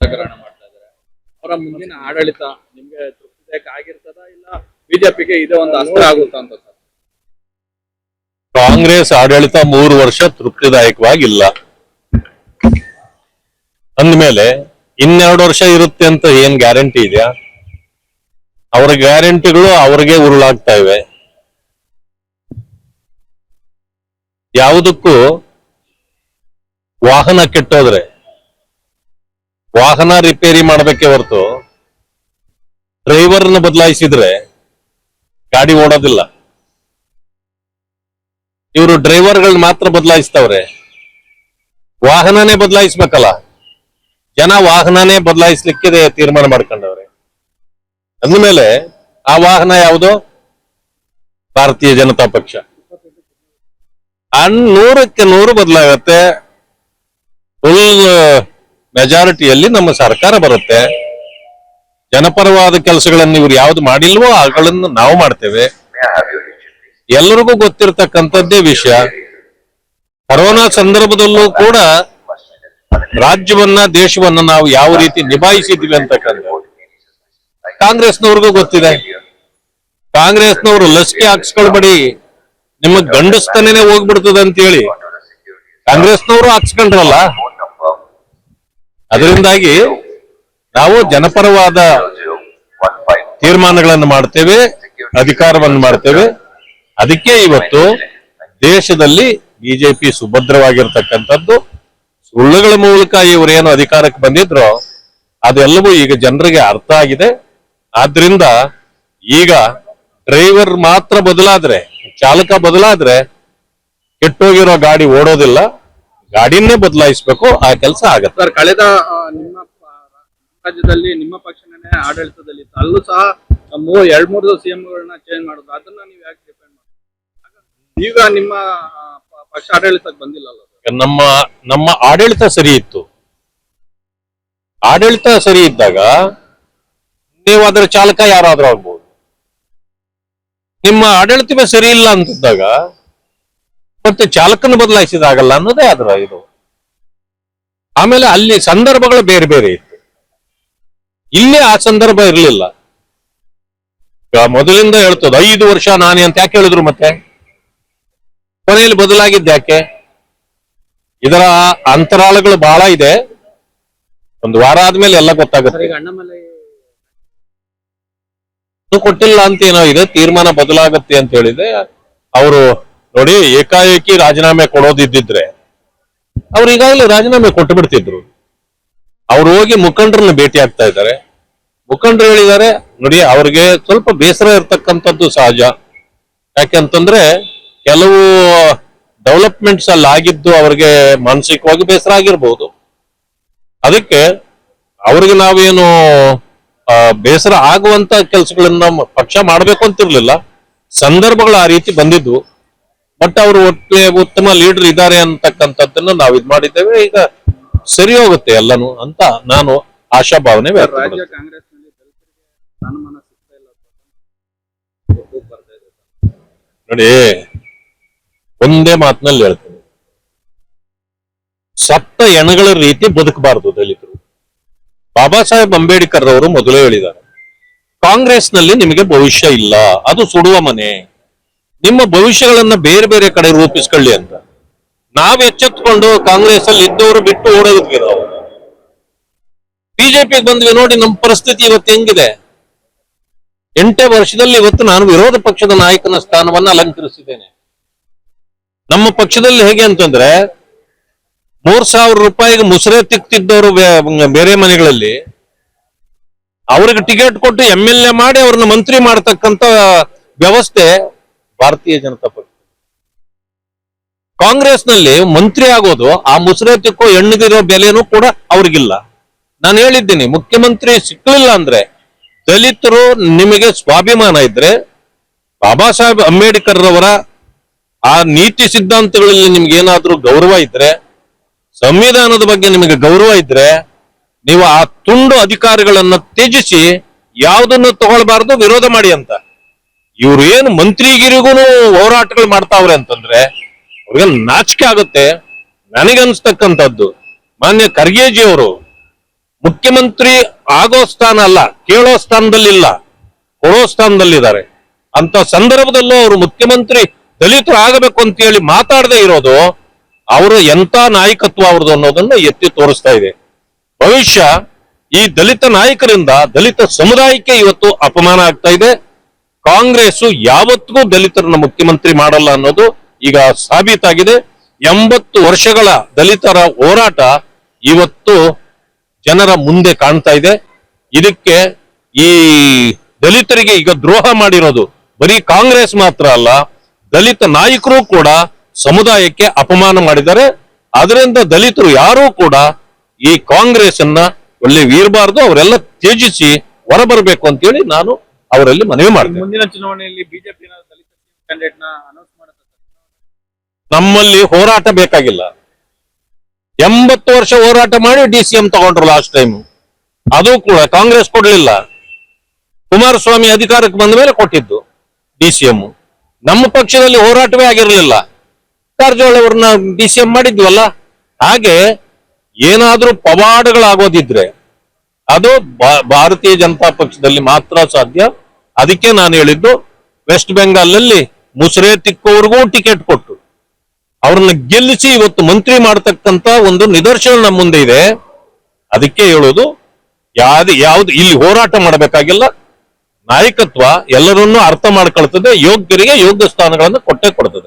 ರಾಜಕಾರಣ ಮಾಡ್ತಾ ಇದ್ದಾರೆ. ಅವರ ಮುಂದಿನ ಆಡಳಿತ ನಿಮ್ಗೆ ತೃಪ್ತಿದಾಯಕ ಆಗಿರ್ತದ ಇಲ್ಲ ಬಿಜೆಪಿಗೆ ಇದೇ ಒಂದು ಅಸ್ತ್ರ ಆಗುತ್ತಾ ಅಂತ ಸರ್? ಕಾಂಗ್ರೆಸ್ ಆಡಳಿತ 3 ವರ್ಷ ತೃಪ್ತಿದಾಯಕವಾಗಿಲ್ಲ ಅಂದ್ಮೇಲೆ 2 ವರ್ಷ ಇರುತ್ತೆ ಅಂತ ಏನ್ ಗ್ಯಾರಂಟಿ ಇದೆಯಾ? ಅವರ ಗ್ಯಾರಂಟಿಗಳು ಅವ್ರಿಗೆ ಉರುಳಾಗ್ತಾ ಇವೆ. ಯಾವುದಕ್ಕೂ ವಾಹನ ಕೆಟ್ಟೋದ್ರೆ ವಾಹನ ರಿಪೇರಿ ಮಾಡಬೇಕೆ ಹೊರತು ಡ್ರೈವರ್ನ ಬದಲಾಯಿಸಿದ್ರೆ ಗಾಡಿ ಓಡೋದಿಲ್ಲ. ಇವರು ಡ್ರೈವರ್ಗಳನ್ನ ಮಾತ್ರ ಬದಲಾಯಿಸ್ತವ್ರೆ, ವಾಹನನೇ ಬದಲಾಯಿಸ್ಬೇಕಲ್ಲ. ಜನ ವಾಹನನೇ ಬದಲಾಯಿಸ್ಲಿಕ್ಕೆ ತೀರ್ಮಾನ ಮಾಡ್ಕೊಂಡವ್ರೆ. ಅಂದ್ಮೇಲೆ ಆ ವಾಹನ ಯಾವುದು? ಭಾರತೀಯ ಜನತಾ ಪಕ್ಷ. 100ಕ್ಕೆ 100 ಬದಲಾಗತ್ತೆ. ಫುಲ್ ಮೆಜಾರಿಟಿಯಲ್ಲಿ ನಮ್ಮ ಸರ್ಕಾರ ಬರುತ್ತೆ. ಜನಪರವಾದ ಕೆಲಸಗಳನ್ನು ಇವ್ರು ಯಾವ್ದು ಮಾಡಿಲ್ವೋ ಅವುಗಳನ್ನು ನಾವು ಮಾಡ್ತೇವೆ. ಎಲ್ಲರಿಗೂ ಗೊತ್ತಿರತಕ್ಕಂಥದ್ದೇ ವಿಷಯ. ಕೊರೋನಾ ಸಂದರ್ಭದಲ್ಲೂ ಕೂಡ ರಾಜ್ಯವನ್ನ ದೇಶವನ್ನ ನಾವು ಯಾವ ರೀತಿ ನಿಭಾಯಿಸಿದ್ವಿ ಅಂತಕ್ಕಂಥ ಕಾಂಗ್ರೆಸ್ನವ್ರಿಗೂ ಗೊತ್ತಿದೆ. ಕಾಂಗ್ರೆಸ್ನವರು ಲಸಿಕೆ ಹಾಕ್ಸ್ಕೊಳ್ಬೇಡಿ, ನಿಮಗ್ ಗಂಡಸ್ತನೇ ಹೋಗ್ಬಿಡ್ತದೆ ಅಂತ ಹೇಳಿ ಕಾಂಗ್ರೆಸ್ನವರು ಹಾಕ್ಸ್ಕೊಂಡ್ರಲ್ಲ. ಅದರಿಂದಾಗಿ ನಾವು ಜನಪರವಾದ ತೀರ್ಮಾನಗಳನ್ನು ಮಾಡ್ತೇವೆ, ಅಧಿಕಾರವನ್ನು ಮಾಡ್ತೇವೆ. ಅದಕ್ಕೆ ಇವತ್ತು ದೇಶದಲ್ಲಿ ಬಿಜೆಪಿ ಸುಭದ್ರವಾಗಿರ್ತಕ್ಕಂಥದ್ದು. ಸುಳ್ಳುಗಳ ಮೂಲಕ ಇವರೇನು ಅಧಿಕಾರಕ್ಕೆ ಬಂದಿದ್ರು ಅದೆಲ್ಲವೂ ಈಗ ಜನರಿಗೆ ಅರ್ಥ ಆಗಿದೆ. ಆದ್ರಿಂದ ಈಗ ಡ್ರೈವರ್ ಮಾತ್ರ ಬದಲಾದ್ರೆ, ಚಾಲಕ ಬದಲಾದ್ರೆ ಕೆಟ್ಟೋಗಿರೋ ಗಾಡಿ ಓಡೋದಿಲ್ಲ, ಗಾಡಿನೇ ಬದಲಾಯಿಸ್ಬೇಕು. ಆ ಕೆಲಸ ಆಗತ್ತೆ. ಸರ್, ಕಳೆದ ನಿಮ್ಮ ರಾಜ್ಯದಲ್ಲಿ ನಿಮ್ಮ ಪಕ್ಷನೇ ಆಡಳಿತದಲ್ಲಿ ಅಲ್ಲೂ ಸಹ 2-3 ಸಿಎಂಗಳನ್ನ ಚೇಂಜ್ ಮಾಡೋದು, ಅದನ್ನ ನೀವು ಯಾಕೆ ಡಿಪೆಂಡ್ ಮಾಡಿ ಈಗ ನಿಮ್ಮ ಪಕ್ಷ ಆಡಳಿತಕ್ಕೆ ಬಂದಿಲ್ಲಲ್ಲ? ನಮ್ಮ ಆಡಳಿತ ಸರಿ ಇತ್ತು. ಆಡಳಿತ ಸರಿ ಇದ್ದಾಗ ನೀವು ಅದರ ಚಾಲಕ ಯಾರಾದ್ರೂ ಆಗ್ಬೋದು. ನಿಮ್ಮ ಆಡಳಿತವೇ ಸರಿ ಇಲ್ಲ ಅಂತಿದ್ದಾಗ ಮತ್ತೆ ಚಾಲಕನ ಬದಲಾಯಿಸಿದಾಗಲ್ಲ ಅನ್ನೋದೇ ಅದರ ಇದು. ಆಮೇಲೆ ಅಲ್ಲಿ ಸಂದರ್ಭಗಳು ಬೇರೆ ಬೇರೆ ಇತ್ತು, ಇಲ್ಲೇ ಆ ಸಂದರ್ಭ ಇರಲಿಲ್ಲ. ಮೊದಲಿಂದ ಹೇಳ್ತದ 5 ವರ್ಷ ನಾನೇ ಅಂತ ಯಾಕೆ ಹೇಳಿದ್ರು, ಮತ್ತೆ ಕೊನೆಯಲ್ಲಿ ಬದಲಾಗಿದ್ದ ಯಾಕೆ? ಇದರ ಅಂತರಾಳಗಳು ಬಹಳ ಇದೆ. ಒಂದು ವಾರ ಆದ್ಮೇಲೆ ಎಲ್ಲ ಗೊತ್ತಾಗುತ್ತೆ. ಕೊಟ್ಟಿಲ್ಲ ಅಂತ ಏನೋ ಇದೆ, ತೀರ್ಮಾನ ಬದಲಾಗತ್ತೆ ಅಂತ ಹೇಳಿದೆ. ಅವರು ನೋಡಿ, ಏಕಾಏಕಿ ರಾಜೀನಾಮೆ ಕೊಡೋದಿದ್ದಿದ್ರೆ ಅವ್ರು ಈಗಾಗಲೇ ರಾಜೀನಾಮೆ ಕೊಟ್ಟು ಬಿಡ್ತಿದ್ರು. ಅವ್ರು ಹೋಗಿ ಮುಖಂಡರನ್ನ ಭೇಟಿ ಆಗ್ತಾ ಇದ್ದಾರೆ. ಮುಖಂಡರು ಹೇಳಿದ್ದಾರೆ, ನೋಡಿ ಅವ್ರಿಗೆ ಸ್ವಲ್ಪ ಬೇಸರ ಇರ್ತಕ್ಕಂಥದ್ದು ಸಹಜ. ಯಾಕೆಂತಂದ್ರೆ ಕೆಲವು ಡೆವಲಪ್ಮೆಂಟ್ಸ್ ಅಲ್ಲಿ ಆಗಿದ್ದು ಅವ್ರಿಗೆ ಮಾನಸಿಕವಾಗಿ ಬೇಸರ ಆಗಿರ್ಬೋದು. ಅದಕ್ಕೆ ಅವ್ರಿಗೆ ನಾವೇನು ಬೇಸರ ಆಗುವಂತ ಕೆಲಸಗಳನ್ನ ಪಕ್ಷ ಮಾಡ್ಬೇಕು ಅಂತಿರ್ಲಿಲ್ಲ. ಸಂದರ್ಭಗಳು ಆ ರೀತಿ ಬಂದಿದ್ವು. ಬಟ್ ಅವರು ಉತ್ತಮ ಲೀಡರ್ ಇದ್ದಾರೆ ಅಂತಕ್ಕಂಥದ್ದನ್ನ ನಾವು ಇದ್ ಮಾಡಿದ್ದೇವೆ. ಈಗ ಸರಿ ಹೋಗುತ್ತೆ ಎಲ್ಲಾನು ಅಂತ ನಾನು ಆಶಾಭಾವನೆ ನೋಡಿ, ಒಂದೇ ಮಾತಿನಲ್ಲಿ ಹೇಳ್ತೇನೆ, ಸತ್ತ ಎಣಗಳ ರೀತಿ ಬದುಕಬಾರದು ದಲಿತರು. ಬಾಬಾ ಸಾಹೇಬ್ ಅಂಬೇಡ್ಕರ್ ಅವರು ಮೊದಲೇ ಹೇಳಿದ್ದಾರೆ, ಕಾಂಗ್ರೆಸ್ನಲ್ಲಿ ನಿಮಗೆ ಭವಿಷ್ಯ ಇಲ್ಲ, ಅದು ಸುಡುವ ಮನೆ. ನಿಮ್ಮ ಭವಿಷ್ಯಗಳನ್ನ ಬೇರೆ ಬೇರೆ ಕಡೆ ರೂಪಿಸ್ಕೊಳ್ಳಿ ಅಂತ. ನಾವ್ ಎಚ್ಚೆತ್ಕೊಂಡು ಕಾಂಗ್ರೆಸ್ ಅಲ್ಲಿ ಇದ್ದವರು ಬಿಟ್ಟು ಓಡೋದಕ್ಕೆ ನಾವು ಬಿಜೆಪಿಗೆ ಬಂದ್ವಿ. ನೋಡಿ ನಮ್ಮ ಪರಿಸ್ಥಿತಿ ಇವತ್ತು ಹೆಂಗಿದೆ. 8 ವರ್ಷದಲ್ಲಿ ಇವತ್ತು ನಾನು ವಿರೋಧ ಪಕ್ಷದ ನಾಯಕನ ಸ್ಥಾನವನ್ನ ಅಲಂಕರಿಸಿದ್ದೇನೆ. ನಮ್ಮ ಪಕ್ಷದಲ್ಲಿ ಹೇಗೆ ಅಂತಂದ್ರೆ 3,000 ರೂಪಾಯಿಗೆ ಮುಸುರೆ ತಿಕ್ತಿದ್ದವರು ಬೇರೆ ಮನೆಗಳಲ್ಲಿ ಅವ್ರಿಗೆ ಟಿಕೆಟ್ ಕೊಟ್ಟು MLA ಮಾಡಿ ಅವ್ರನ್ನ ಮಂತ್ರಿ ಮಾಡತಕ್ಕಂತ ವ್ಯವಸ್ಥೆ ಭಾರತೀಯ ಜನತಾ ಪಕ್ಷ. ಕಾಂಗ್ರೆಸ್ನಲ್ಲಿ ಮಂತ್ರಿ ಆಗೋದು ಆ ಮುಸುರೆ ತಿಕ್ಕೋ ಹೆಣ್ಣಿಗಿರೋ ಬೆಲೆನೂ ಕೂಡ ಅವ್ರಿಗಿಲ್ಲ. ನಾನು ಹೇಳಿದ್ದೀನಿ, ಮುಖ್ಯಮಂತ್ರಿ ಸಿಕ್ಕಲಿಲ್ಲ ಅಂದ್ರೆ ದಲಿತರು ನಿಮಗೆ ಸ್ವಾಭಿಮಾನ ಇದ್ರೆ, ಬಾಬಾ ಸಾಹೇಬ್ ಅಂಬೇಡ್ಕರ್ ರವರ ಆ ನೀತಿ ಸಿದ್ಧಾಂತಗಳಲ್ಲಿ ನಿಮ್ಗೆ ಏನಾದ್ರೂ ಗೌರವ ಇದ್ರೆ, ಸಂವಿಧಾನದ ಬಗ್ಗೆ ನಿಮಗೆ ಗೌರವ ಇದ್ರೆ, ನೀವು ಆ ತುಂಡು ಅಧಿಕಾರಿಗಳನ್ನ ತ್ಯಜಿಸಿ ಯಾವುದನ್ನು ತಗೊಳ್ಬಾರ್ದು, ವಿರೋಧ ಮಾಡಿ ಅಂತ. ಇವ್ರು ಏನು ಮಂತ್ರಿಗಿರಿಗೂ ಹೋರಾಟಗಳು ಮಾಡ್ತಾವ್ರೆ ಅಂತಂದ್ರೆ ಅವ್ರಿಗೆ ನಾಚಿಕೆ ಆಗುತ್ತೆ. ನನಗನ್ಸ್ತಕ್ಕಂಥದ್ದು, ಮಾನ್ಯ ಖರ್ಗೆಜಿ ಅವರು ಮುಖ್ಯಮಂತ್ರಿ ಆಗೋ ಸ್ಥಾನ ಅಲ್ಲ, ಕೇಳೋ ಸ್ಥಾನದಲ್ಲಿಲ್ಲ, ಕೊಡೋ ಸ್ಥಾನದಲ್ಲಿದ್ದಾರೆ. ಅಂತ ಸಂದರ್ಭದಲ್ಲೂ ಅವರು ಮುಖ್ಯಮಂತ್ರಿ ದಲಿತರು ಆಗಬೇಕು ಅಂತ ಹೇಳಿ ಮಾತಾಡದೇ ಇರೋದು ಅವರು ಎಂತ ನಾಯಕತ್ವ ಅವ್ರದ್ದು ಅನ್ನೋದನ್ನು ಎತ್ತಿ ತೋರಿಸ್ತಾ ಇದೆ. ಭವಿಷ್ಯ ಈ ದಲಿತ ನಾಯಕರಿಂದ ದಲಿತ ಸಮುದಾಯಕ್ಕೆ ಇವತ್ತು ಅಪಮಾನ ಆಗ್ತಾ ಇದೆ. ಕಾಂಗ್ರೆಸ್ ಯಾವತ್ತಿಗೂ ದಲಿತರನ್ನ ಮುಖ್ಯಮಂತ್ರಿ ಮಾಡಲ್ಲ ಅನ್ನೋದು ಈಗ ಸಾಬೀತಾಗಿದೆ. 80 ವರ್ಷಗಳ ದಲಿತರ ಹೋರಾಟ ಇವತ್ತು ಜನರ ಮುಂದೆ ಕಾಣ್ತಾ ಇದೆ. ಇದಕ್ಕೆ ಈ ದಲಿತರಿಗೆ ಈಗ ದ್ರೋಹ ಮಾಡಿರೋದು ಬರೀ ಕಾಂಗ್ರೆಸ್ ಮಾತ್ರ ಅಲ್ಲ, ದಲಿತ ನಾಯಕರು ಕೂಡ ಸಮುದಾಯಕ್ಕೆ ಅಪಮಾನ ಮಾಡಿದ್ದಾರೆ. ಅದರಿಂದ ದಲಿತರು ಯಾರೂ ಕೂಡ ಈ ಕಾಂಗ್ರೆಸ್ ಅನ್ನ ಒಳ್ಳೆ ವೀರಬಾರದು, ಅವರೆಲ್ಲ ತ್ಯಜಿಸಿ ಹೊರಬರಬೇಕು ಅಂತೇಳಿ ನಾನು ಅವರಲ್ಲಿ ಮನವಿ ಮಾಡ್ತೇನೆ. ಮುಂದಿನ ಚುನಾವಣೆಯಲ್ಲಿ ಬಿಜೆಪಿ ದಲಿತ ಕ್ಯಾಂಡಿಡೇಟ್ ನ ಅನೌನ್ಸ್ ಮಾಡುತ್ತೆ. ನಮ್ಮಲ್ಲಿ ಹೋರಾಟ ಬೇಕಾಗಿಲ್ಲ. 80 ವರ್ಷ ಹೋರಾಟ ಮಾಡಿ DCM ತಗೊಂಡ್ರು ಲಾಸ್ಟ್ ಟೈಮ್. ಅದು ಕೂಡ ಕಾಂಗ್ರೆಸ್ ಕೊಡ್ಲಿಲ್ಲ. ಕುಮಾರಸ್ವಾಮಿ ಅಧಿಕಾರಕ್ಕೆ ಬಂದ ಮೇಲೆ ಕೊಟ್ಟಿದ್ದು DCM. ನಮ್ಮ ಪಕ್ಷದಲ್ಲಿ ಹೋರಾಟವೇ ಆಗಿರಲಿಲ್ಲ. ಕಾರಜೋಳ ಅವ್ರನ್ನ DCM ಮಾಡಿದ್ವಲ್ಲ. ಹಾಗೆ ಏನಾದ್ರೂ ಪವಾಡಗಳಾಗೋದಿದ್ರೆ ಅದು ಭಾರತೀಯ ಜನತಾ ಪಕ್ಷದಲ್ಲಿ ಮಾತ್ರ ಸಾಧ್ಯ. ಅದಕ್ಕೆ ನಾನು ಹೇಳಿದ್ದು, ವೆಸ್ಟ್ ಬೆಂಗಾಲ್ನಲ್ಲಿ ಮುಸ್ರೆ ತಿಕ್ಕೋರ್ಗೂ ಟಿಕೆಟ್ ಕೊಟ್ಟು ಅವ್ರನ್ನ ಗೆಲ್ಲಿಸಿ ಇವತ್ತು ಮಂತ್ರಿ ಮಾಡತಕ್ಕಂತ ಒಂದು ನಿದರ್ಶನ ನಮ್ಮ ಮುಂದೆ ಇದೆ. ಅದಕ್ಕೆ ಹೇಳೋದು, ಯಾವ್ದು ಇಲ್ಲಿ ಹೋರಾಟ ಮಾಡಬೇಕಾಗಿಲ್ಲ. ನಾಯಕತ್ವ ಎಲ್ಲರನ್ನೂ ಅರ್ಥ ಮಾಡ್ಕೊಳ್ತದೆ, ಯೋಗ್ಯರಿಗೆ ಯೋಗ್ಯ ಸ್ಥಾನಗಳನ್ನು ಕೊಟ್ಟೇ ಕೊಡ್ತದೆ.